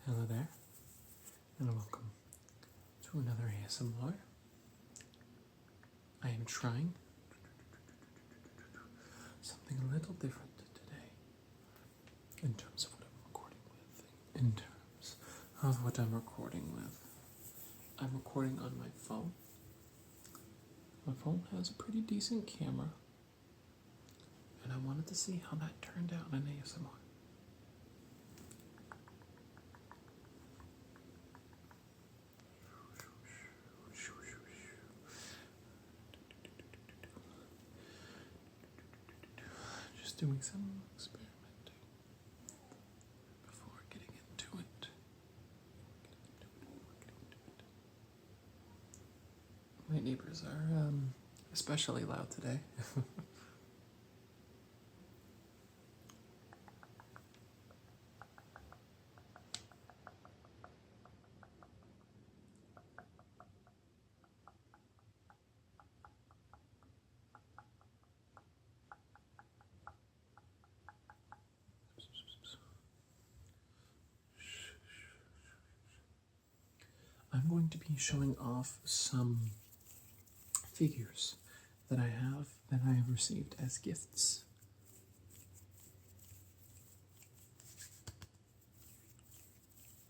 Hello there, and welcome to another ASMR. I am trying something a little different today in terms of what I'm recording with. In terms of what I'm recording with, I'm recording on my phone. My phone has a pretty decent camera, and I wanted to see how that turned out in ASMR. Just doing some experimenting before getting into it. My neighbors are especially loud today. I'm going to be showing off some figures that I have received as gifts.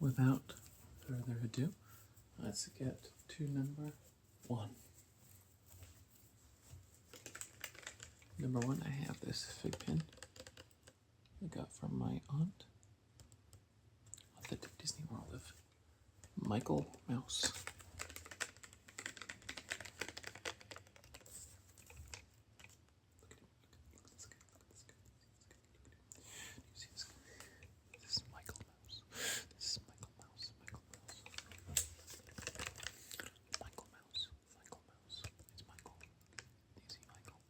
Without further ado, let's get to number one. Number one, I have this fig pin I got from my aunt. Authentic Disney World of Michael Mouse. This is Michael Mouse. This is Michael Mouse. Michael Mouse. Michael Mouse. Michael Mouse. It's Michael. Do you see Michael?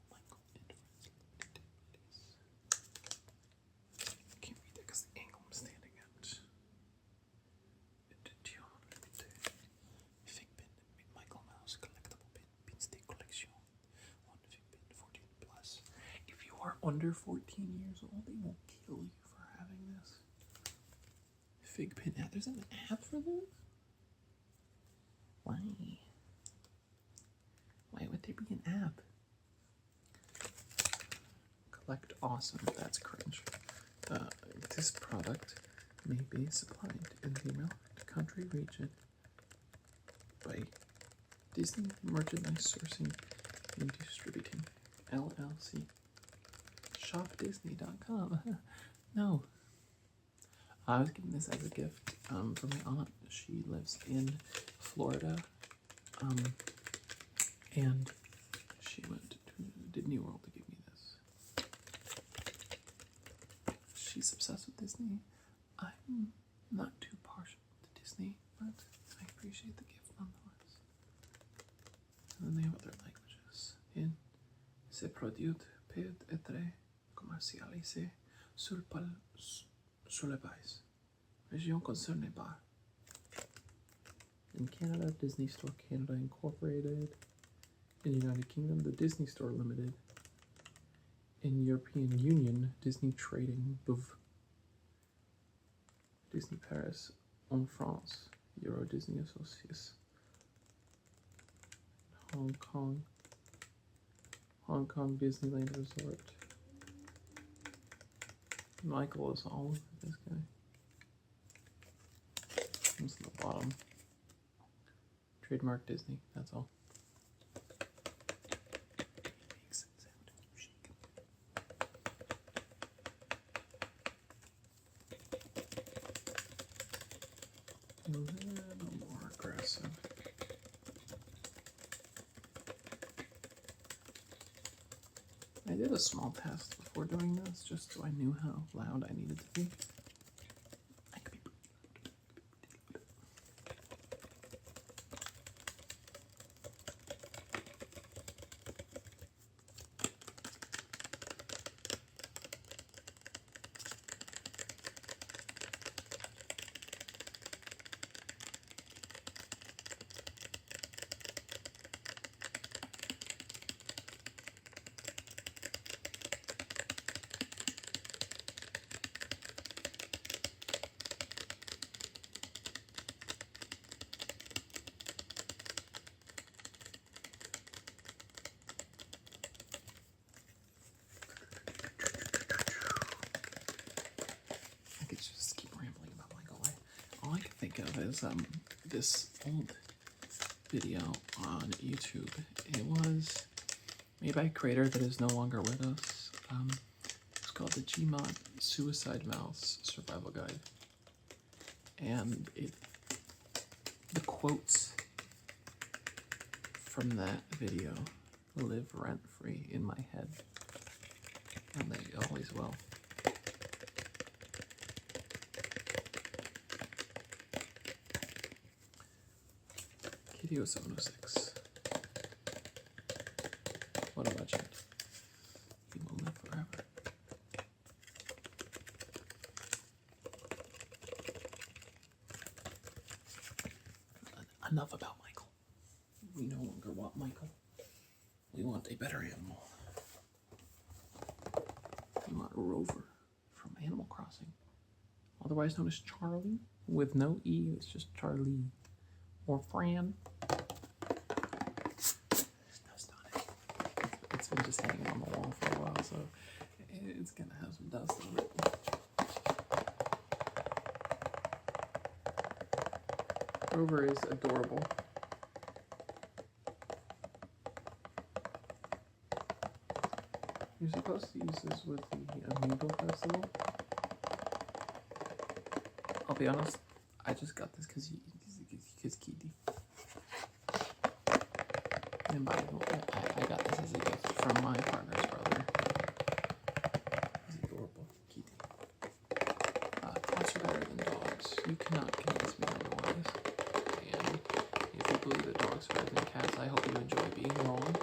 Michael and Friends Limited, please. I can't read that because the angle I'm standing at. Fig pin, Michael Mouse collectible pin, pinstick collection. One fig pin, 14 plus. If you are under 14 years old, they will kill you for having this. Fig pin app. There's an app for this? Why? Why would there be an app? Collect awesome. That's cringe. This product may be supplied in the relevant country region by Disney Merchandise Sourcing and Distributing LLC. ShopDisney.com. No. I was given this as a gift from my aunt. She lives in Florida. And she went to Disney World to give me this. She's obsessed with Disney. I'm not too partial to Disney, but I appreciate the gift nonetheless. And then they have other languages. In ce produit peut être commercialisé sur le pays, région concernée par. In Canada, Disney Store Canada Incorporated. In the United Kingdom, the Disney Store Limited. In European Union, Disney Trading Bouv. Disney Paris, en France, Euro Disney Associates. Hong Kong Disneyland Resort. Michael is all over this guy. What's the bottom? Trademark Disney, that's all. Makes it sound chic. A little more aggressive. I did a small test before doing this, just so I knew how loud I needed to be. I could be pretty loud. I could just keep rambling about Michael. All I can think of is this old video on YouTube. It was made by a creator that is no longer with us. It's called the Gmod Suicide Mouse Survival Guide. And the quotes from that video live rent-free in my head. And they always will. Kitty 706. What a legend. He will live forever. Enough about Michael. We no longer want Michael. We want a better animal. We want Rover from Animal Crossing. Otherwise known as Charlie, with no E, it's just Charlie. Or Fran. There's dust on it. It's been just hanging on the wall for a while, so it's gonna have some dust on it. Rover is adorable. You're supposed to use this with the Amiibo Festival. I'll be honest, I just got this because Kitty. And by the way, I got this as a gift from my partner's brother. He's adorable, Kitty. Cats are better than dogs. You cannot convince me otherwise. And if you believe that dogs are better than cats, I hope you enjoy being wrong.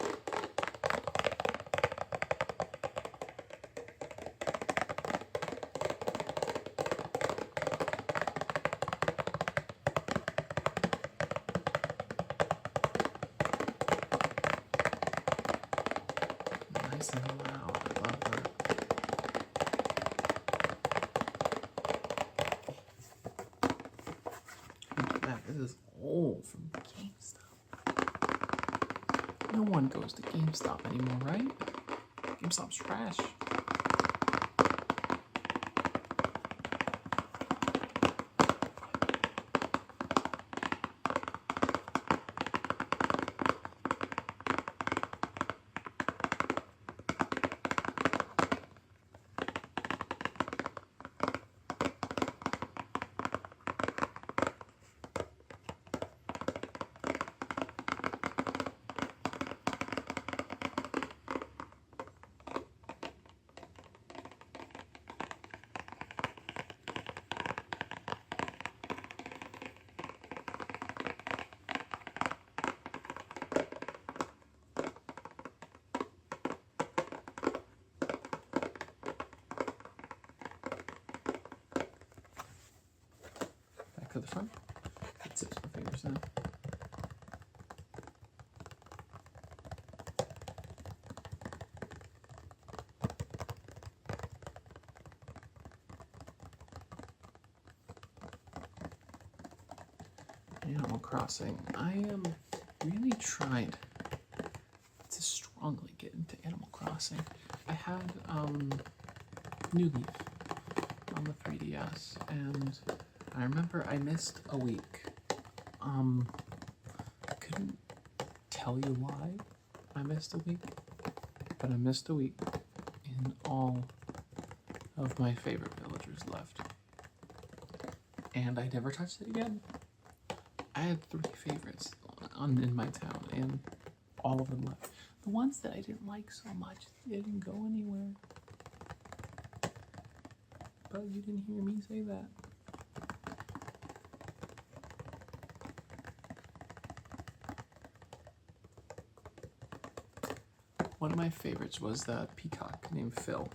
Nice and loud. I love that. This is old from GameStop. No one goes to GameStop anymore, right? GameStop's trash. To the front. It zips my fingers in. Animal Crossing. I am really trying to strongly get into Animal Crossing. I had New Leaf on the 3DS, and I remember I missed a week. I couldn't tell you why I missed a week, but I missed a week and all of my favorite villagers left. And I never touched it again. I had 3 favorites in my town, and all of them left. The ones that I didn't like so much, they didn't go anywhere. But you didn't hear me say that. One of my favorites was the peacock named Phil.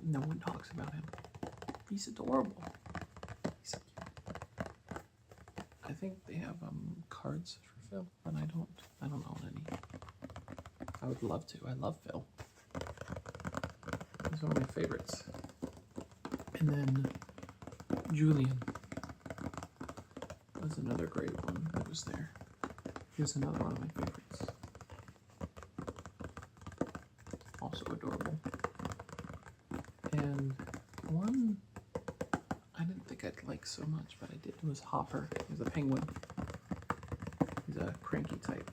No one talks about him. He's adorable. He's so cute. I think they have cards for Phil, but I don't own any. I would love to. I love Phil. He's one of my favorites. And then Julian was another great one that was there. He was another one of my favorites. Also adorable. And One I didn't think I'd like so much, but I did, was Hopper. He's a penguin. He's a cranky type.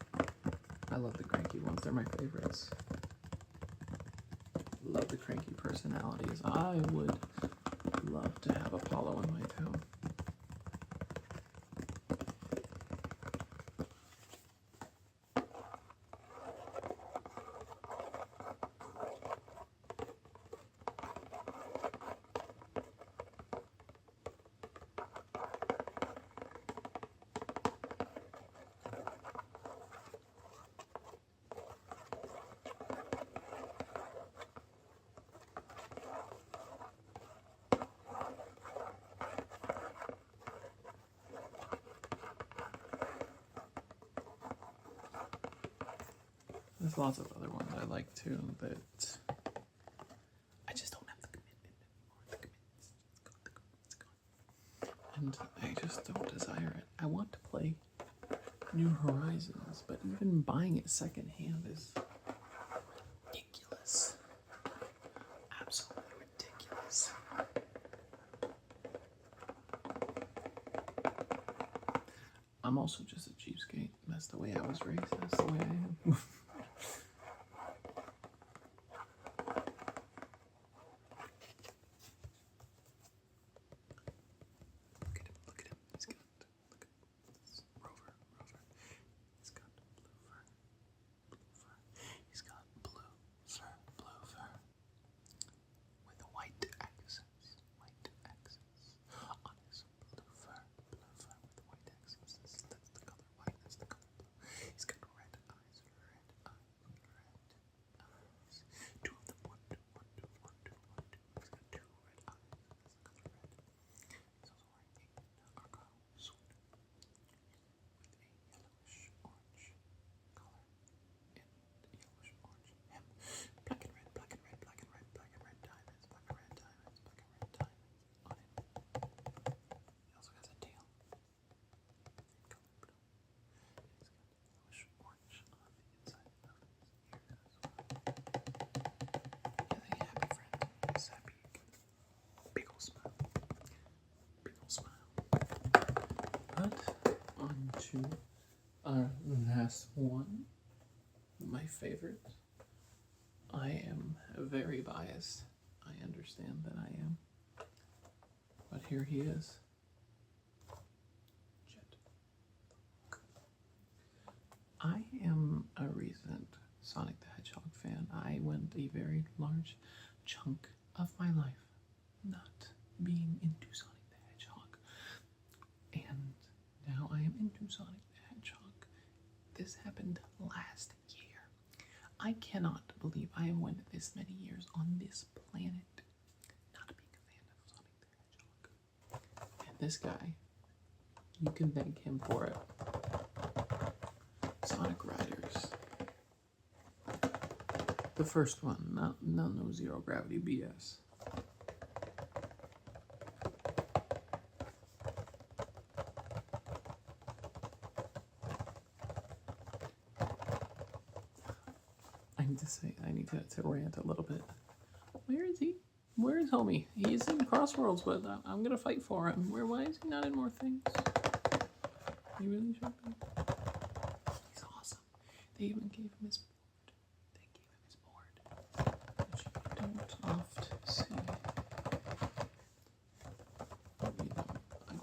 I love the cranky ones. They're my favorites. Love the cranky personalities. I would love to have Apollo in my town. There's lots of other ones I like too that I just don't have the commitment anymore. The commitment's gone. And I just don't desire it. I want to play New Horizons, but even buying it secondhand is ridiculous. Absolutely ridiculous. I'm also just a cheapskate. That's the way I was raised. That's the way I am. Look at him. He's got, look at this. Rover. He's got blue fur. He's got blue fur. With white accents. On his blue fur with white accents. That's the color white, that's the color blue. He's got red eyes. Two of them, one, two. He's got two red eyes, that's the color red. He's also wearing a argyle suit with a yellowish orange collar and yellowish orange hem. Black and red diamonds on it. He also has a tail. Color blue. He's got yellowish orange on the inside of his ears as well. He's a happy friend. He's happy. Big ol' smile. But on to our last one. My favorite. I am very biased. I understand that I am. But here he is. Jet. I am a recent Sonic the Hedgehog fan. I went a very large chunk of my life not being into Sonic the Hedgehog. And now I am into Sonic the Hedgehog. This happened last year. I cannot believe I have went this many years on this planet not being a fan of Sonic the Hedgehog. And this guy, you can thank him for it. Sonic Riders. The first one, not no Zero Gravity BS. I need to rant a little bit. Where is he? Where is homie? He's in Crossworlds, but I'm gonna fight for him. Why is he not in more things? He really should be. He's awesome. They even gave him his board. Which you don't oft see.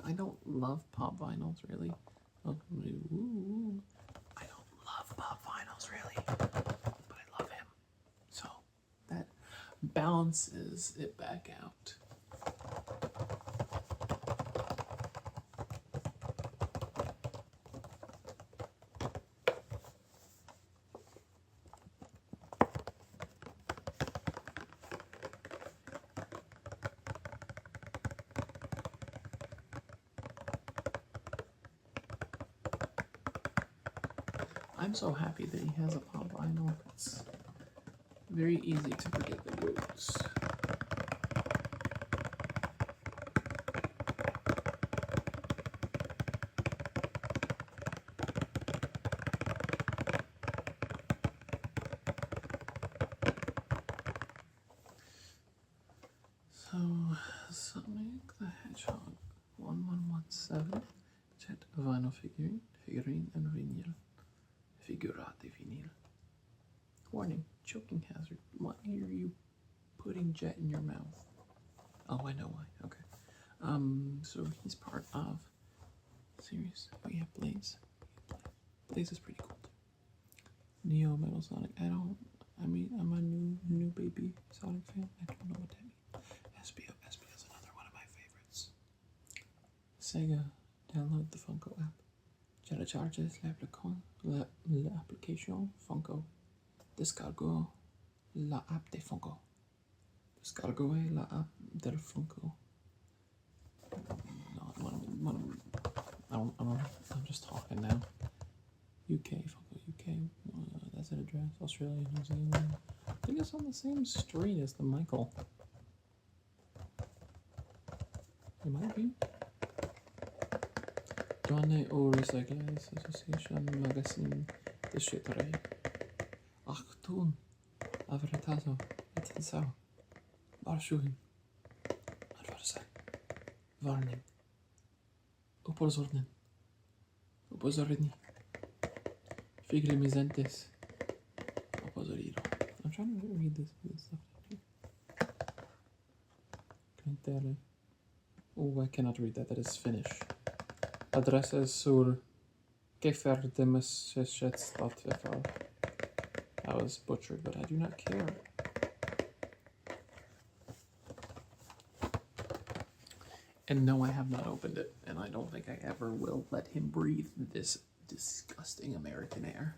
I don't love pop vinyls, really. I don't love pop vinyls, really. Balances it back out. I'm so happy that he has a pop vinyl. It's very easy to forget the roots. So Sonic the Hedgehog 1117. Jet vinyl figurine and vinyl. Figurati vinyl. Warning, choking hazard. Why are you putting Jet in your mouth? Oh, I know why. Okay. So he's part of series. We have Blaze. Blaze is pretty cool too. Neo Metal Sonic. I'm a new baby Sonic fan. I don't know what that means. Espio is another one of my favorites. Sega, download the Funko app. Téléchargez l'application Funko. Descargo la app de Funko. Descargue la app del Funko. I'm just talking now. UK, Funko UK, that's an address. Australia, New Zealand. I think it's on the same street as the Michael. It might be. Donne au Recyclers Association Magazine déchetterie. Achtung! Avretazo. Attenção. Waarschuwing. Adversaire. Warning. Upozornen. Upozorni. Figlimizantes. Opozoriro. I'm trying to read this stuff. Cantare. Oh, I cannot read that. That is Finnish. Adresses sur gefärdemessetts.fr. That was butchered, but I do not care. And no, I have not opened it, and I don't think I ever will let him breathe this disgusting American air.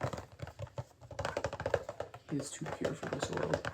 He is too pure for this world.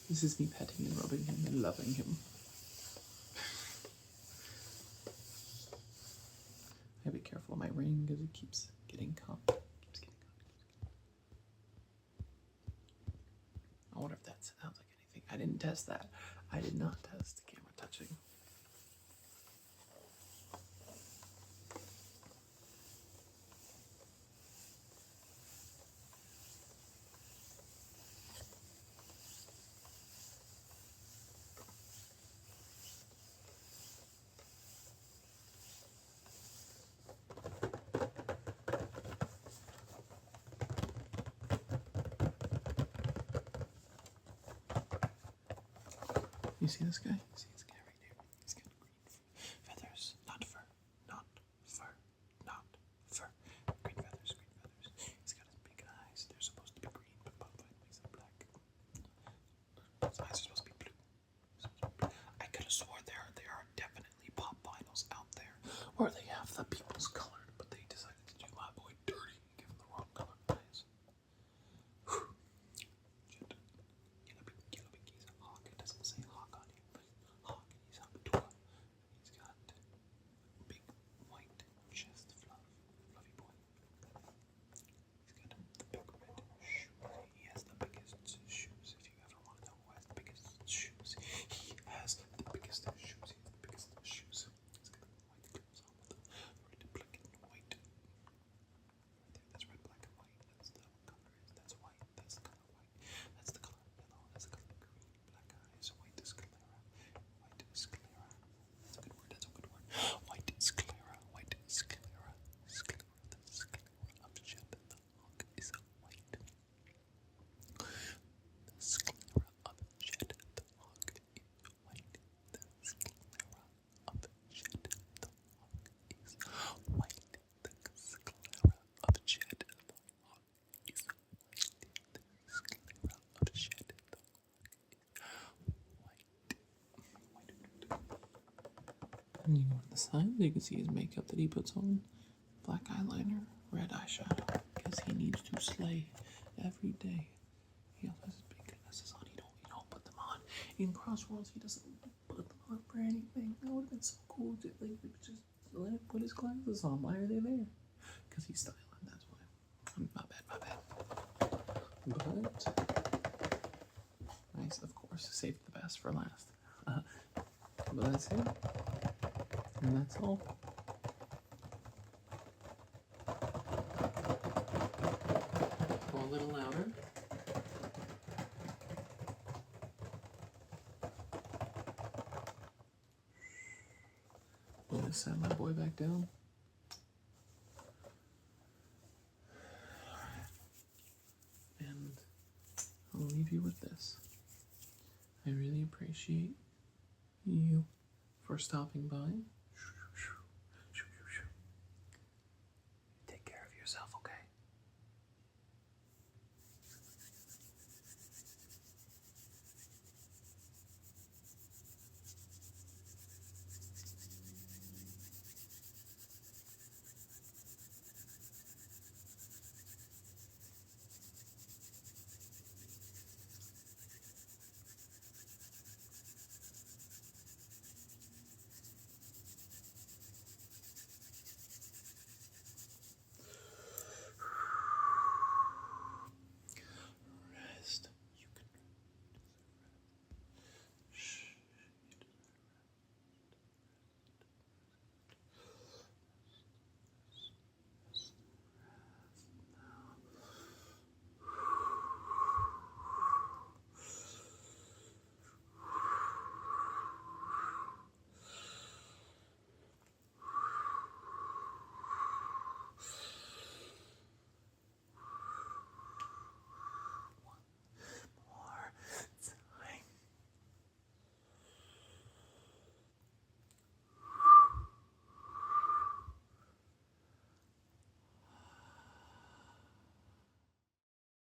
This is me petting and rubbing him and loving him. I gotta be careful of my ring because it keeps getting caught. I wonder if that sounds like anything. I didn't test that. I did not test the camera touching. You see this guy? See this guy right here? He's got green feathers, not fur, not fur, not fur. Green feathers, green feathers. He's got his big eyes. They're supposed to be green, but Bob makes them black. His eyes are supposed to be blue. I could have sworn there are definitely pop vinyls out there where they have the people's colored, but they decided to do my boy dirty and give him the wrong colored eyes. He's a hawk. It doesn't say hawk on him, but hawk. He's a tua. He's got big white chest fluffy boy. He's got the big red shoes. He has the biggest shoes. If you ever want to know who has the biggest And you go to the side, you can see his makeup that he puts on. Black eyeliner, red eyeshadow, because he needs to slay every day. He also has his big glasses on. You don't put them on. In Crossworlds, he doesn't put them on for anything. That would have been so cool to just let him put his glasses on. Why are they there? Because he's styling, that's why. My bad. But nice, of course, save the best for last. But that's it. And that's all. Go a little louder. I'm gonna set my boy back down. And I'll leave you with this. I really appreciate you for stopping by